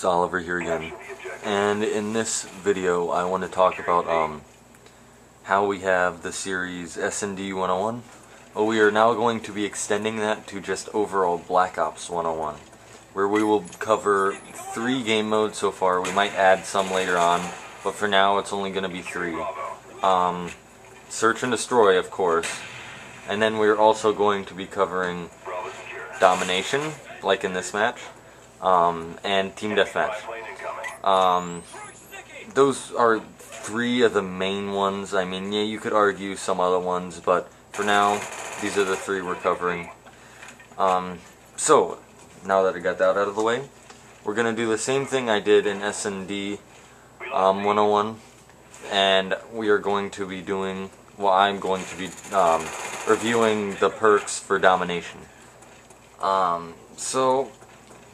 it's Oliver here again, and in this video I want to talk about how we have the series S&D 101. Well, we are now going to be extending that to just overall Black Ops 101, where we will cover 3 game modes so far. We might add some later on, but for now it's only going to be 3. Search and Destroy, of course, and then we're also going to be covering Domination, like in this match, and Team Deathmatch. Those are 3 of the main ones. I mean, yeah, you could argue some other ones, but for now, these are the 3 we're covering. So, now that I got that out of the way, we're going to do the same thing I did in S&D 101, and we are going to be doing, well, I'm going to be reviewing the perks for Domination. So,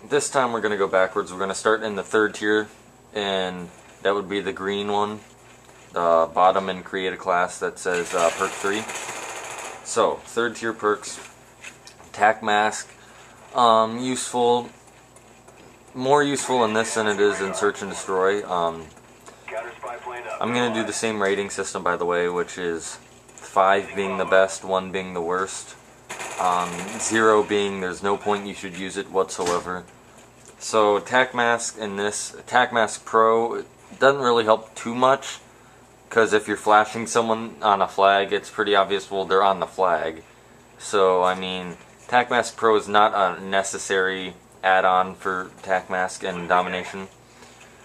this time we're going to go backwards. We're going to start in the 3rd tier, and that would be the green one, the bottom and create a class that says perk 3. So, 3rd tier perks, Attack Mask, useful, more useful in this than it is in Search and Destroy. I'm going to do the same rating system, by the way, which is 5 being the best, 1 being the worst. 0 being there's no point you should use it whatsoever. So Attack Mask in this, Attack Mask Pro, it doesn't really help too much, because if you're flashing someone on a flag, it's pretty obvious, well, they're on the flag. So, I mean, Attack Mask Pro is not a necessary add-on for Attack Mask and Domination.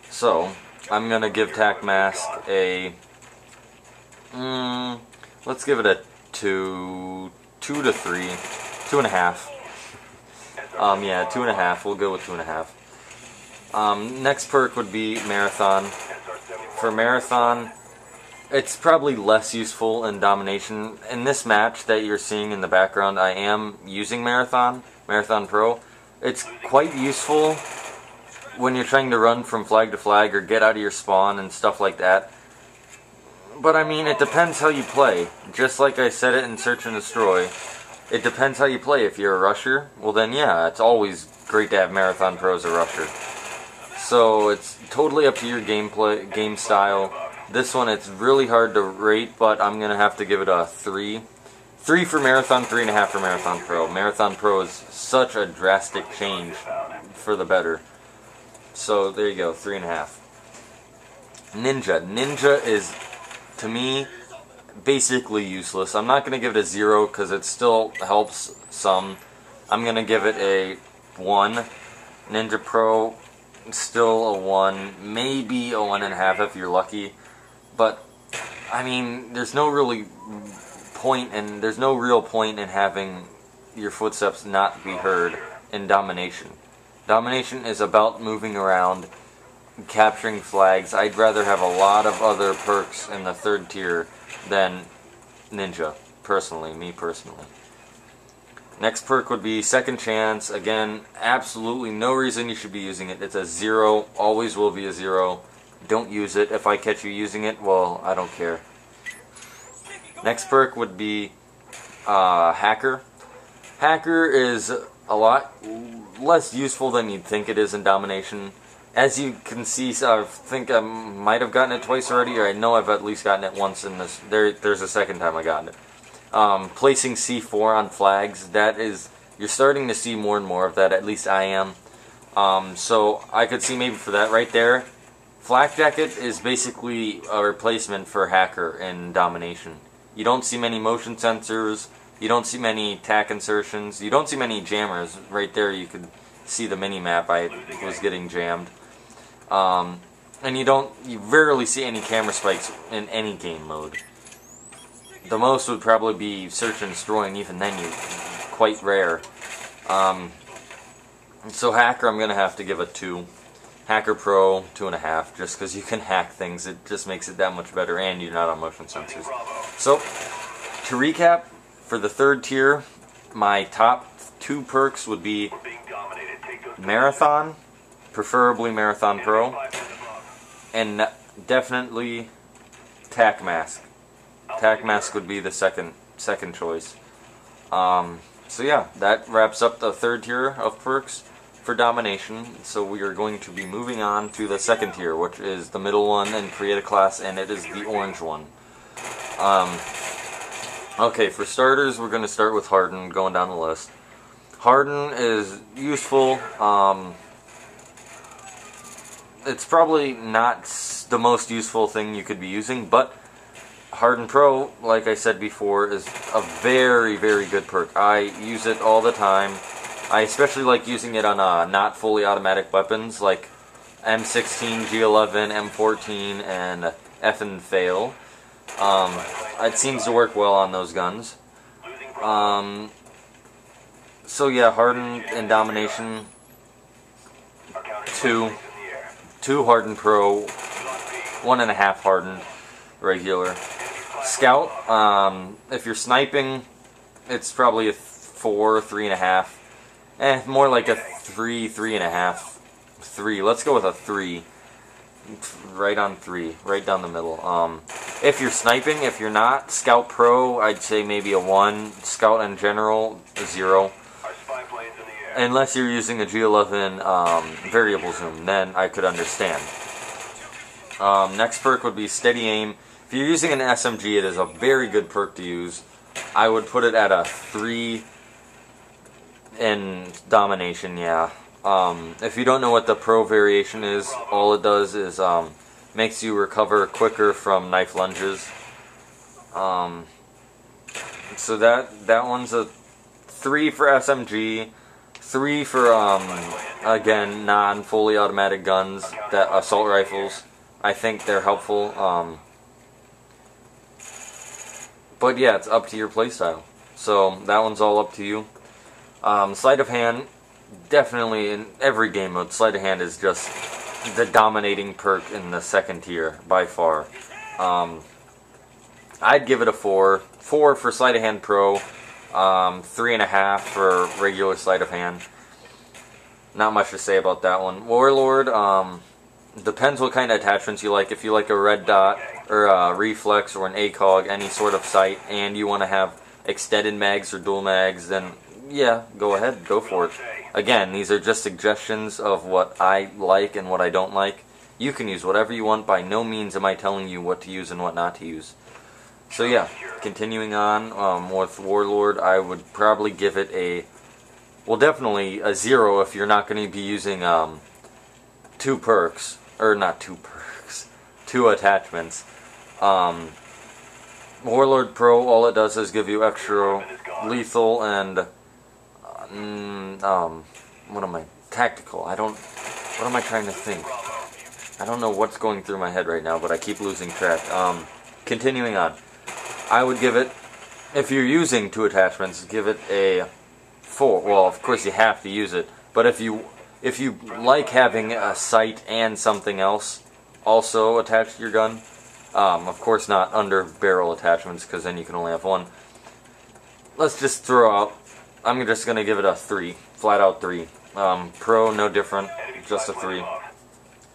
So, I'm going to give Attack Mask a, let's give it a 2 to 3, 2.5. Yeah, 2.5. We'll go with 2.5. Next perk would be Marathon. For Marathon, it's probably less useful in Domination. In this match that you're seeing in the background, I am using Marathon Pro. It's quite useful when you're trying to run from flag to flag or get out of your spawn and stuff like that. But I mean, it depends how you play. Just like I said it in Search and Destroy, it depends how you play. If you're a rusher, well then yeah, it's always great to have Marathon Pro as a rusher. So it's totally up to your game style. This one, it's really hard to rate, but I'm going to have to give it a 3. 3 for Marathon, 3.5 for Marathon Pro. Marathon Pro is such a drastic change for the better. So there you go, 3.5. Ninja. Ninja is, to me, basically useless. I'm not going to give it a 0 because it still helps some. I'm going to give it a 1. Ninja Pro, still a 1. Maybe a 1.5 if you're lucky. But, I mean, there's no real point in having your footsteps not be heard in Domination. Domination is about moving around, capturing flags. I'd rather have a lot of other perks in the 3rd tier than Ninja, personally, me personally. Next perk would be Second Chance. Again, absolutely no reason you should be using it. It's a 0, always will be a 0. Don't use it. If I catch you using it, well, I don't care. Next perk would be Hacker. Hacker is a lot less useful than you'd think it is in Domination. As you can see, I think I might have gotten it twice already, or I know I've at least gotten it once in this. There's a second time I got it. Placing C4 on flags, that is, you're starting to see more and more of that, at least I am. So I could see maybe for that right there. Flak Jacket is basically a replacement for Hacker in Domination. You don't see many motion sensors, you don't see many tack insertions, you don't see many jammers. Right there you could see the mini-map, I was getting jammed. And you rarely see any camera spikes in any game mode. The most would probably be Search and Destroy, and even then quite rare. So Hacker, I'm going to have to give a 2. Hacker Pro, 2.5, just because you can hack things. It just makes it that much better, and you're not on motion sensors. So, to recap, for the 3rd tier, my top 2 perks would be Marathon, preferably Marathon Pro, and definitely Attack Mask. Attack Mask would be the second choice. So yeah, that wraps up the 3rd tier of perks. for Domination, so we are going to be moving on to the second tier, which is the middle one and create a class, and it is the orange one. Okay, for starters, we're going to start with Harden, going down the list. Harden is useful. It's probably not the most useful thing you could be using, but Harden Pro, like I said before, is a very, very good perk. I use it all the time. I especially like using it on not fully automatic weapons like M16, G11, M14, and F and Fail. It seems to work well on those guns. So yeah, Harden and Domination, 2 Harden Pro, 1.5 Hardened regular. Scout, if you're sniping, it's probably a 4, 3.5. More like a 3, 3.5. 3. Let's go with a 3. Right on 3. Right down the middle. If you're sniping, if you're not, Scout Pro, I'd say maybe a 1. Scout in general, a 0. Unless you're using a G11 variable zoom, then I could understand. Next perk would be Steady Aim. If you're using an SMG, it is a very good perk to use. I would put it at a 3 in Domination, yeah. If you don't know what the Pro variation is, all it does is makes you recover quicker from knife lunges. So that one's a 3 for SMG, 3 for again non-fully automatic guns, that assault rifles. I think they're helpful. But yeah, it's up to your playstyle. So that one's all up to you. Sleight of hand, definitely in every game mode, sleight of hand is just the dominating perk in the second tier by far. I'd give it a 4. 4 for sleight of hand pro, 3.5 for regular sleight of hand. Not much to say about that one. Warlord, depends what kind of attachments you like. If you like a red dot or a reflex or an ACOG, any sort of sight, and you want to have extended mags or dual mags, then yeah, go ahead, go for it. Again, these are just suggestions of what I like and what I don't like. You can use whatever you want. By no means am I telling you what to use and what not to use. So yeah, continuing on with Warlord, I would probably give it a, well, definitely a 0 if you're not going to be using 2 perks, or not 2 perks, 2 attachments. Warlord Pro, all it does is give you extra lethal and what am I, tactical. What am I trying to think? I don't know what's going through my head right now, but I keep losing track. Continuing on, I would give it, if you're using 2 attachments, give it a 4. Well, of course you have to use it, but if you like having a sight and something else also attached to your gun, of course not under barrel attachments, because then you can only have 1. Let's just throw out, I'm just going to give it a 3, flat out 3. Pro, no different, just a 3.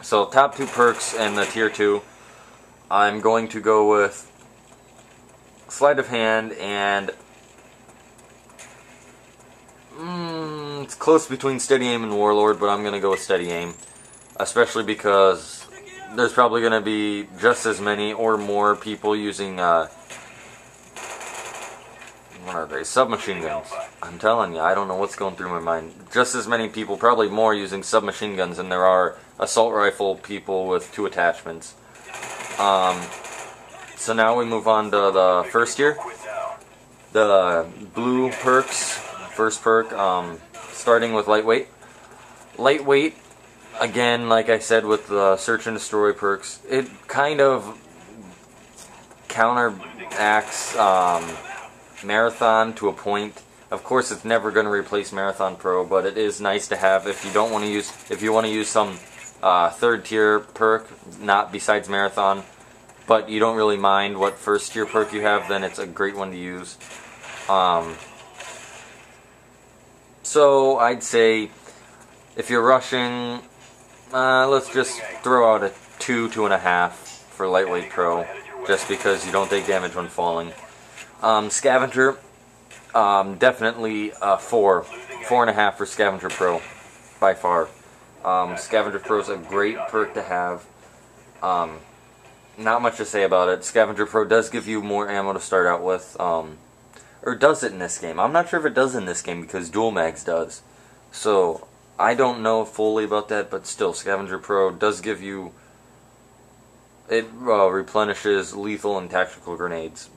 So top 2 perks in the tier 2, I'm going to go with sleight of hand, and it's close between Steady Aim and Warlord, but I'm going to go with Steady Aim, especially because there's probably going to be just as many or more people using what are they? Submachine guns. I'm telling you, I don't know what's going through my mind. Just as many people, probably more, using submachine guns than there are assault rifle people with 2 attachments. So now we move on to the first tier. The blue perks, first perk, starting with lightweight. Lightweight, again, like I said with the search and destroy perks, it kind of counteracts Marathon to a point. Of course, it's never going to replace Marathon Pro, but it is nice to have if you don't want to use, if you want to use some third tier perk, not besides Marathon, but you don't really mind what first tier perk you have, then it's a great one to use. So I'd say if you're rushing, let's just throw out a 2, 2.5 for Lightweight Pro, just because you don't take damage when falling. Scavenger, definitely 4, 4.5 for Scavenger Pro. by far. Scavenger Pro is a great perk to have. Not much to say about it. Scavenger Pro does give you more ammo to start out with. Or does it in this game? I'm not sure if it does in this game because Dual Mags does. So, I don't know fully about that, but still, Scavenger Pro does give you... It replenishes lethal and tactical grenades.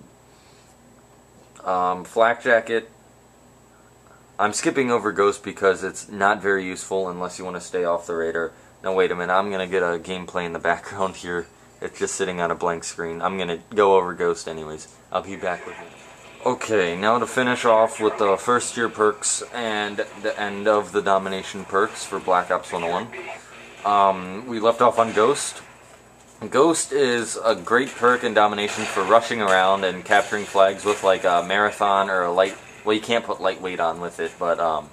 Flak Jacket. I'm skipping over Ghost because it's not very useful unless you want to stay off the radar. Now wait a minute, I'm going to get a gameplay in the background here. It's just sitting on a blank screen. I'm going to go over Ghost anyways. I'll be back with you. Okay, now to finish off with the first year perks and the end of the Domination perks for Black Ops 101. We left off on Ghost. Ghost is a great perk in Domination for rushing around and capturing flags with like a marathon or a light. Well, you can't put lightweight on with it, but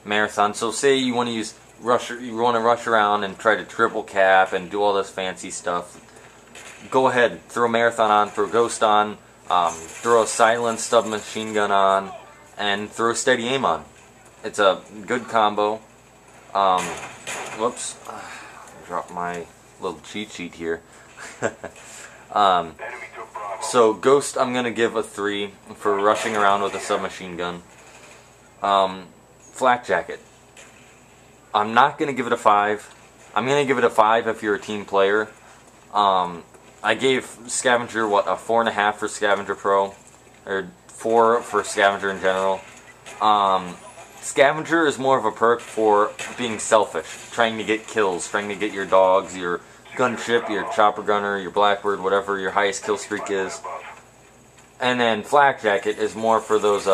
marathon. So say you want to use you want to rush around and try to triple cap and do all this fancy stuff. Go ahead, throw marathon on, throw Ghost on, throw a silenced submachine gun on, and throw steady aim on. It's a good combo. Whoops, dropped my little cheat sheet here. So Ghost, I'm gonna give a 3 for rushing around with a submachine gun. Flak Jacket, I'm not gonna give it a 5. I'm gonna give it a 5 if you're a team player. I gave Scavenger a 4.5 for Scavenger Pro, or 4 for Scavenger in general. Scavenger is more of a perk for being selfish, trying to get kills, trying to get your dogs, your gunship, your chopper gunner, your Blackbird, whatever your highest kill streak is. And then Flak Jacket is more for those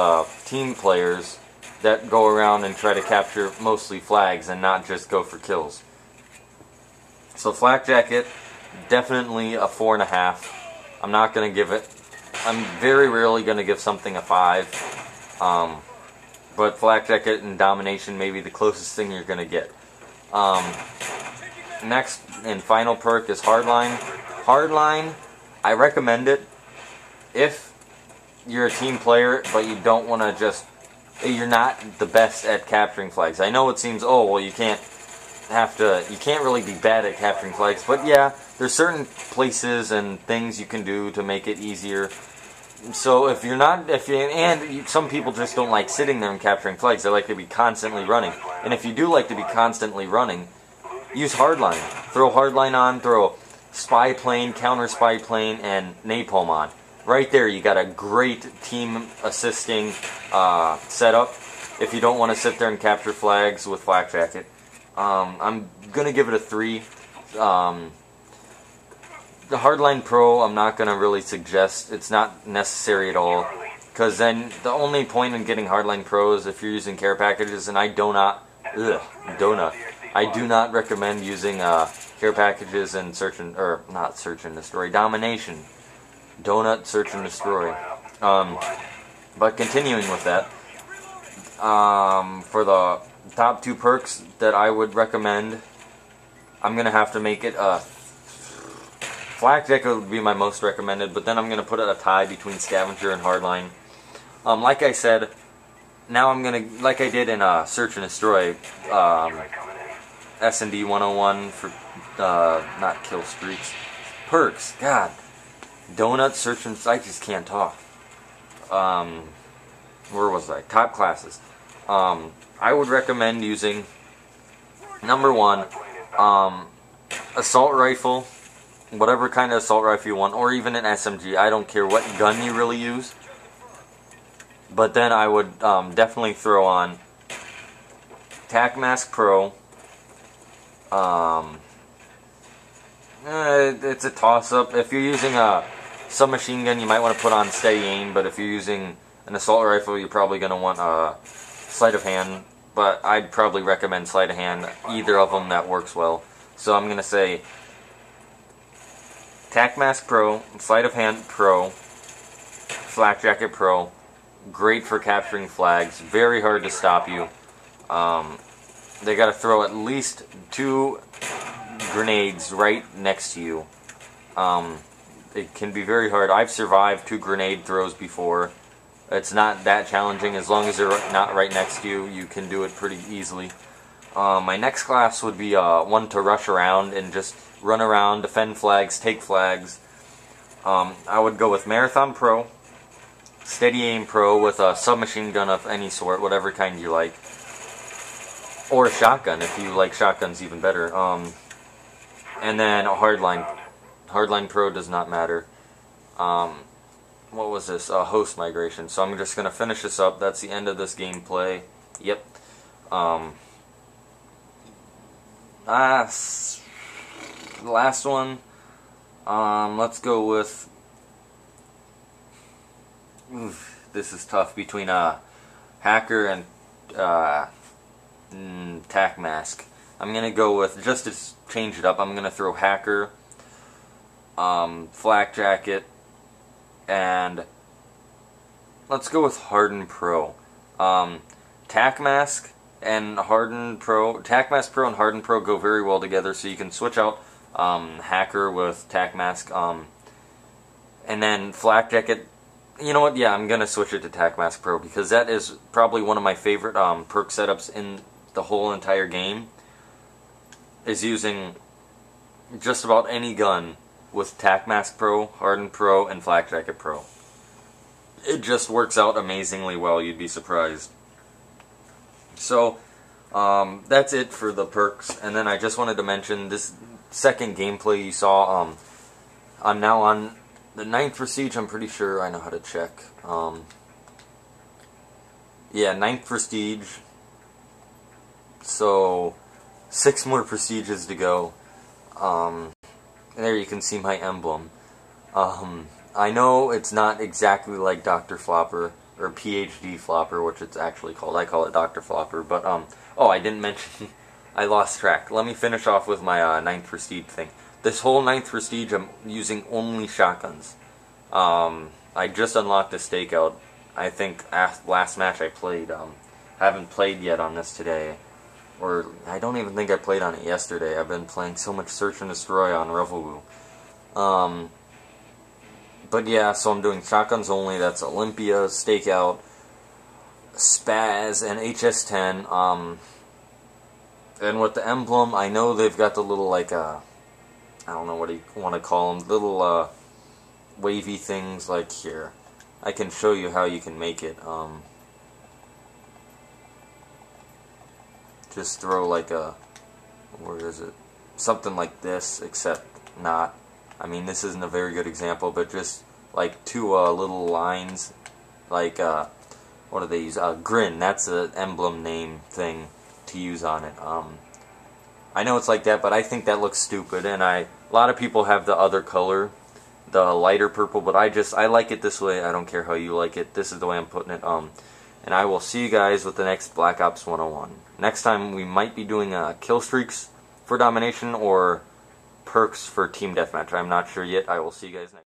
team players that go around and try to capture mostly flags and not just go for kills. So Flak Jacket, definitely a 4.5. I'm not going to give it. I'm very rarely going to give something a 5. But Flak Jacket and Domination may be the closest thing you're going to get. Next and final perk is Hardline. Hardline, I recommend it if you're a team player, but you don't want to just... You're not the best at capturing flags. I know it seems, oh, well, you can't really be bad at capturing flags, but yeah, there's certain places and things you can do to make it easier. So if you're not, some people just don't like sitting there and capturing flags. They like to be constantly running. And if you do like to be constantly running, use Hardline. Throw Hardline on, throw Spy Plane, Counter Spy Plane, and Napalm on. Right there, you got a great team assisting setup if you don't want to sit there and capture flags with Flak Jacket. I'm going to give it a 3. The Hardline Pro, I'm not going to really suggest. It's not necessary at all. Because then the only point in getting Hardline Pro is if you're using care packages, and I do not recommend using care packages in Domination. Donut, Search and Destroy. But continuing with that, for the top 2 perks that I would recommend, I'm going to have to make it Flak Jacket would be my most recommended, but then I'm going to put it a tie between Scavenger and Hardline. Like I said, now I'm going to, like I did in Search and Destroy, S&D 101 for, not kill streaks, perks, god. Donut, Search and... I just can't talk. Where was I? Top classes. I would recommend using, number 1, assault rifle, whatever kind of assault rifle you want, or even an SMG. I don't care what gun you really use. But then I would definitely throw on Tac Mask Pro. It's a toss-up. If you're using a submachine gun, you might want to put on steady aim, but if you're using an assault rifle, you're probably going to want a sleight of hand, but I'd probably recommend sleight of hand, either of them that works well. So I'm going to say Tac Mask Pro, Sleight of Hand Pro, Flak Jacket Pro, great for capturing flags, very hard to stop you. They got to throw at least 2 grenades right next to you. It can be very hard. I've survived 2 grenade throws before. It's not that challenging. As long as they're not right next to you, you can do it pretty easily. My next class would be one to rush around and just run around, defend flags, take flags. I would go with Marathon Pro, Steady Aim Pro with a submachine gun of any sort, whatever kind you like. Or a shotgun, if you like shotguns even better. And then a Hardline. Hardline Pro does not matter. What was this? Host Migration. So I'm just going to finish this up. That's the end of this gameplay. Yep. Last one. Let's go with... this is tough between Hacker and Tac Mask. I'm going to go with, just to change it up, I'm going to throw Hacker, Flak Jacket, and let's go with Harden Pro. Tac Mask and Harden Pro, Tac Mask Pro and Harden Pro go very well together, so you can switch out Hacker with Tac Mask, and then Flak Jacket. You know what, yeah, I'm going to switch it to Tac Mask Pro, because that is probably one of my favorite perk setups in the whole entire game, is using just about any gun with Tac Mask Pro, Harden Pro, and Flak Jacket Pro. It just works out amazingly well, you'd be surprised. So, that's it for the perks, and then I just wanted to mention this second gameplay you saw. I'm now on the 9th Prestige. I'm pretty sure I know how to check. Yeah, 9th Prestige. So, 6 more Prestiges to go. And there you can see my emblem. I know it's not exactly like Dr. Flopper, or PhD Flopper, which it's actually called. I call it Dr. Flopper, but, oh, I didn't mention, I lost track. Let me finish off with my 9th Prestige thing. This whole 9th Prestige, I'm using only shotguns. I just unlocked a stakeout. I think last match I played. Haven't played yet on this today. Or, I don't even think I played on it yesterday. I've been playing so much Search and Destroy on Revelwoo. But yeah, so I'm doing shotguns only. That's Olympia, Stakeout, Spaz, and HS-10. And with the emblem, I know they've got the little, like, I don't know what you want to call them, little, wavy things, like here. I can show you how you can make it. Just throw, like, where is it? Something like this, except not. I mean, this isn't a very good example, but just, like, 2, little lines, like, what do they use? Grin, that's an emblem name thing to use on it. I know it's like that, but I think that looks stupid, and a lot of people have the other color, the lighter purple, but I like it this way. I don't care how you like it. This is the way I'm putting it. And I will see you guys with the next Black Ops 101. Next time we might be doing kill streaks for Domination or perks for Team Deathmatch. I'm not sure yet. I will see you guys next time.